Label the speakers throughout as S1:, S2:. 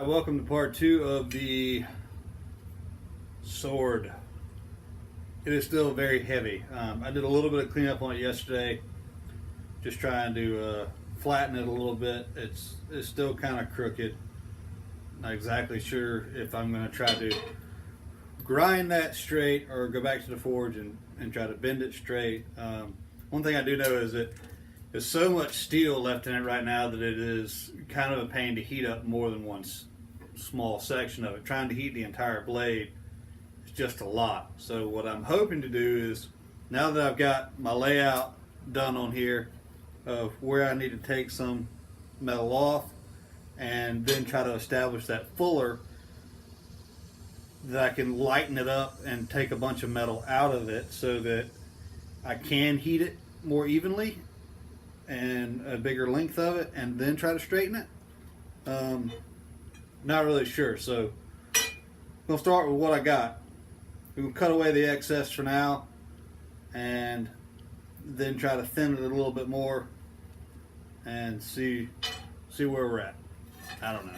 S1: Welcome to part two of the sword. It is still very heavy. I did a little bit of cleanup on it yesterday, just trying to flatten it a little bit. It's still kind of crooked. Not exactly sure if I'm going to try to grind that straight or go back to the forge and try to bend it straight. One thing I do know is that there's so much steel left in it right now that it is kind of a pain to heat up more than one small section of it. Trying to heat the entire blade is just a lot. So what I'm hoping to do is, now that I've got my layout done on here of where I need to take some metal off and then try to establish that fuller, that I can lighten it up and take a bunch of metal out of it so that I can heat it more evenly and a bigger length of it, and then try to straighten it. Not really sure, so I'm gonna start with what I got. We will cut away the excess for now and then try to thin it a little bit more and see where we're at. I don't know.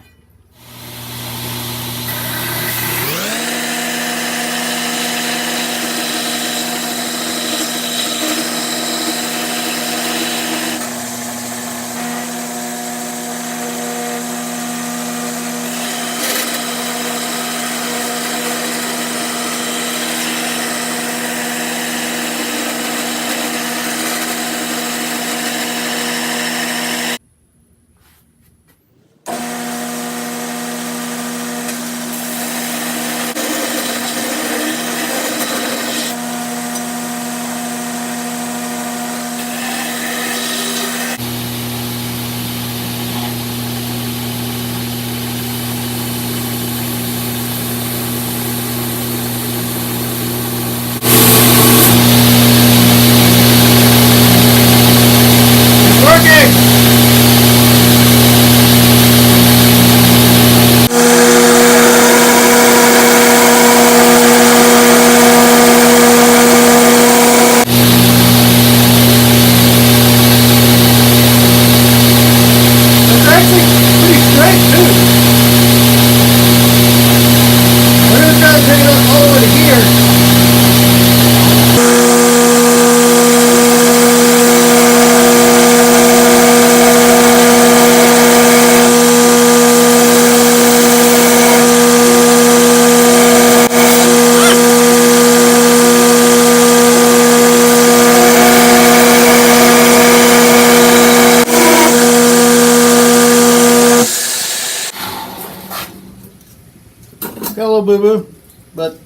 S1: Got a little boo-boo, but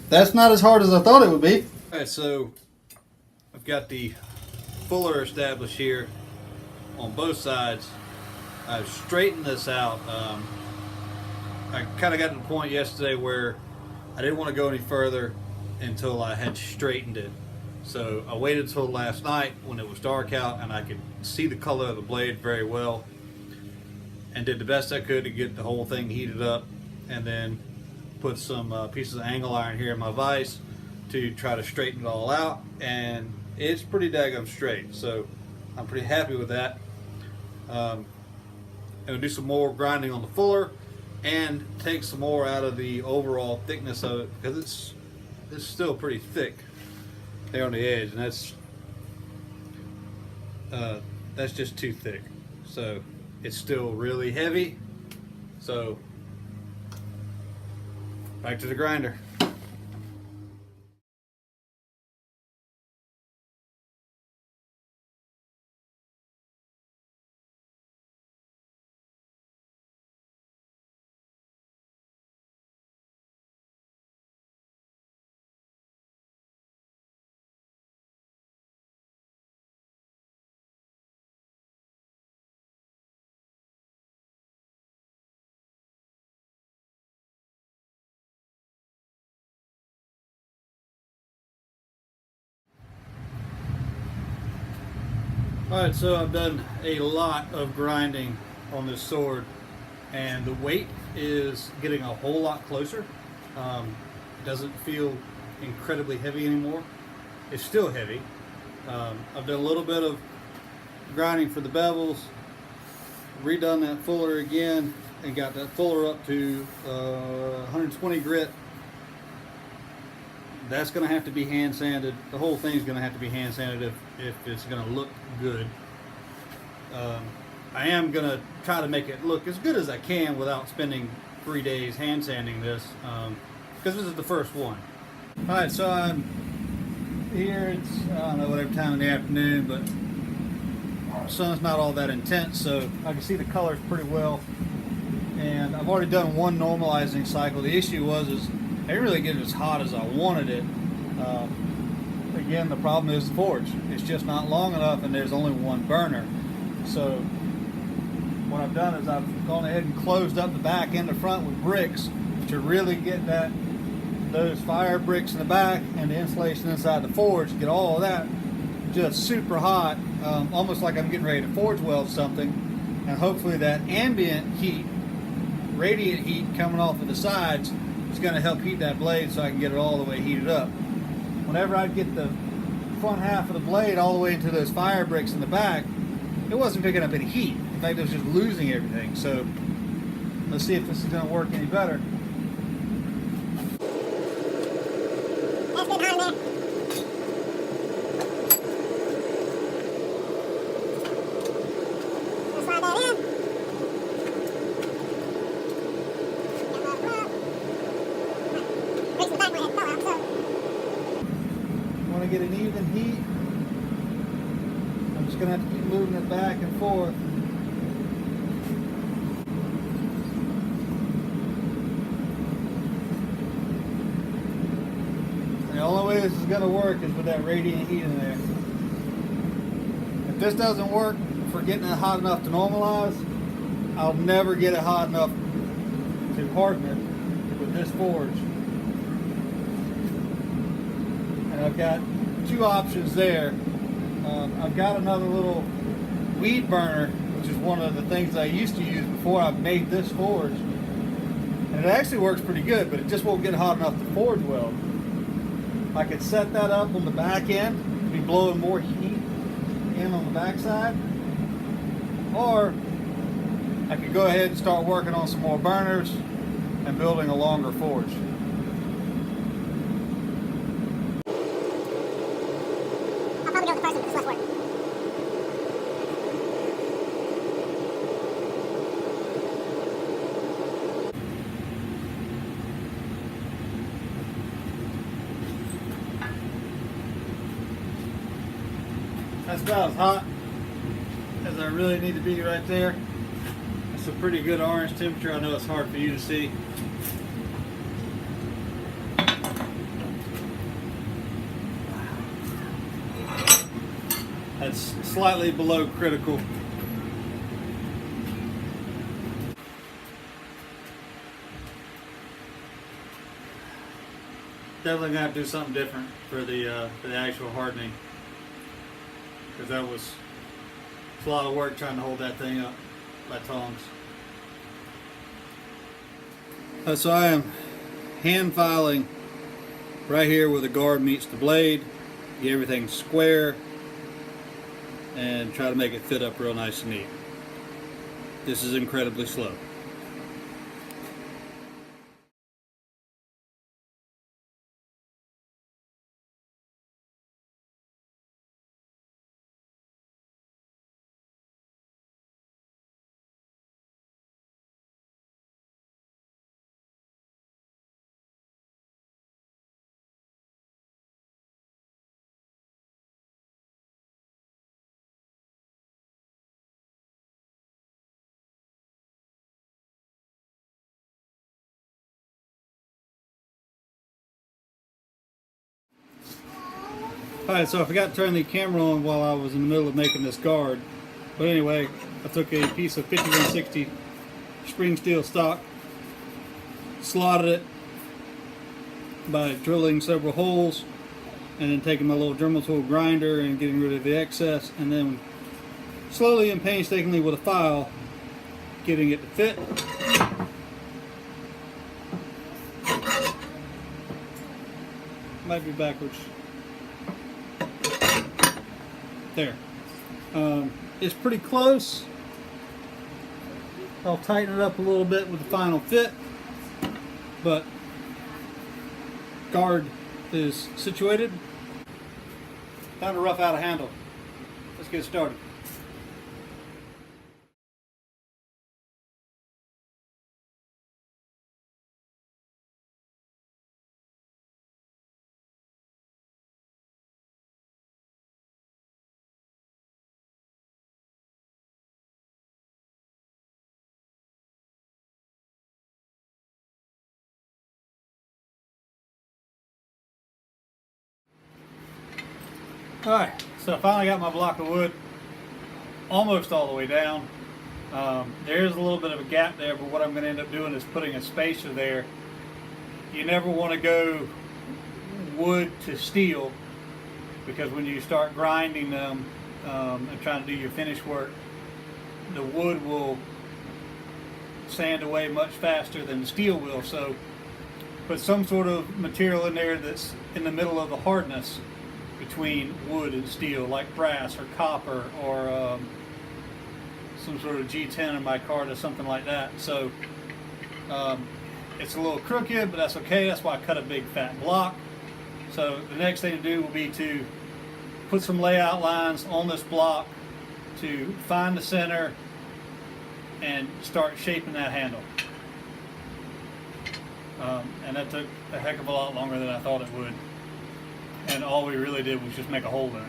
S1: that's not as hard as I thought it would be. Alright, so I've got the fuller established here on both sides. I've straightened this out. I kind of got to the point yesterday where I didn't want to go any further until I had straightened it. So I waited until last night when it was dark out and I could see the color of the blade very well, and did the best I could to get the whole thing heated up, and then put some pieces of angle iron here in my vise to try to straighten it all out, and it's pretty daggum straight, so I'm pretty happy with that. I'm going to do some more grinding on the fuller and take some more out of the overall thickness of it, because it's still pretty thick there on the edge, and that's just too thick. So it's still really heavy, so back to the grinder. Alright, so I've done a lot of grinding on this sword, and the weight is getting a whole lot closer. It doesn't feel incredibly heavy anymore. It's still heavy. I've done a little bit of grinding for the bevels, redone that fuller again, and got that fuller up to 120 grit. That's going to have to be hand sanded. The whole thing's going to have to be hand sanded if it's going to look good. I am going to try to make it look as good as I can without spending 3 days hand sanding this, because this is the first one. Alright, so I'm here. It's, I don't know, whatever time in the afternoon, but the sun's not all that intense, so I can see the colors pretty well. And I've already done one normalizing cycle. The issue was I didn't really get it as hot as I wanted it. Again, the problem is the forge. It's just not long enough, and there's only one burner. So what I've done is I've gone ahead and closed up the back and the front with bricks to really get those fire bricks in the back and the insulation inside the forge, get all of that just super hot, almost like I'm getting ready to forge weld something. And hopefully that ambient heat, radiant heat coming off of the sides, is going to help heat that blade so I can get it all the way heated up. Whenever I get the front half of the blade all the way into those fire bricks in the back, it wasn't picking up any heat. In fact, it was just losing everything. So let's see if this is going to work any better.
S2: That's good hot in there. Let's slide that in. Bricks in the back might have fell out, so.
S1: Want to get an even heat, I'm just going to have to keep moving it back and forth. And the only way this is going to work is with that radiant heat in there. If this doesn't work for getting it hot enough to normalize, I'll never get it hot enough to harden it with this forge. And I've got two options there. I've got another little weed burner, which is one of the things I used to use before I made this forge. And it actually works pretty good, but it just won't get hot enough to forge weld. I could set that up on the back end to be blowing more heat in on the back side. Or I could go ahead and start working on some more burners and building a longer forge.
S2: I'll probably go with the first one because it's less work.
S1: That's about as hot as I really need to be right there. It's a pretty good orange temperature. I know it's hard for you to see. That's slightly below critical. Definitely gonna have to do something different for the actual hardening, because it's a lot of work trying to hold that thing up by tongs. So I am hand filing right here where the guard meets the blade, get everything square, and try to make it fit up real nice and neat. This is incredibly slow. Alright, so I forgot to turn the camera on while I was in the middle of making this guard. But anyway, I took a piece of 5160 spring steel stock, slotted it by drilling several holes, and then taking my little Dremel tool grinder and getting rid of the excess, and then slowly and painstakingly with a file getting it to fit. Might be backwards. There. It's pretty close. I'll tighten it up a little bit with the final fit, but guard is situated. Time to rough out a handle. Let's get started. Alright, so I finally got my block of wood almost all the way down. There is a little bit of a gap there, but what I'm going to end up doing is putting a spacer there. You never want to go wood to steel, because when you start grinding them and trying to do your finish work, the wood will sand away much faster than the steel will. So put some sort of material in there that's in the middle of the hardness between wood and steel, like brass or copper or some sort of G10 in my card or something like that. So it's a little crooked, but that's okay. That's why I cut a big fat block. So the next thing to do will be to put some layout lines on this block to find the center and start shaping that handle. And that took a heck of a lot longer than I thought it would. And all we really did was just make a hole in it.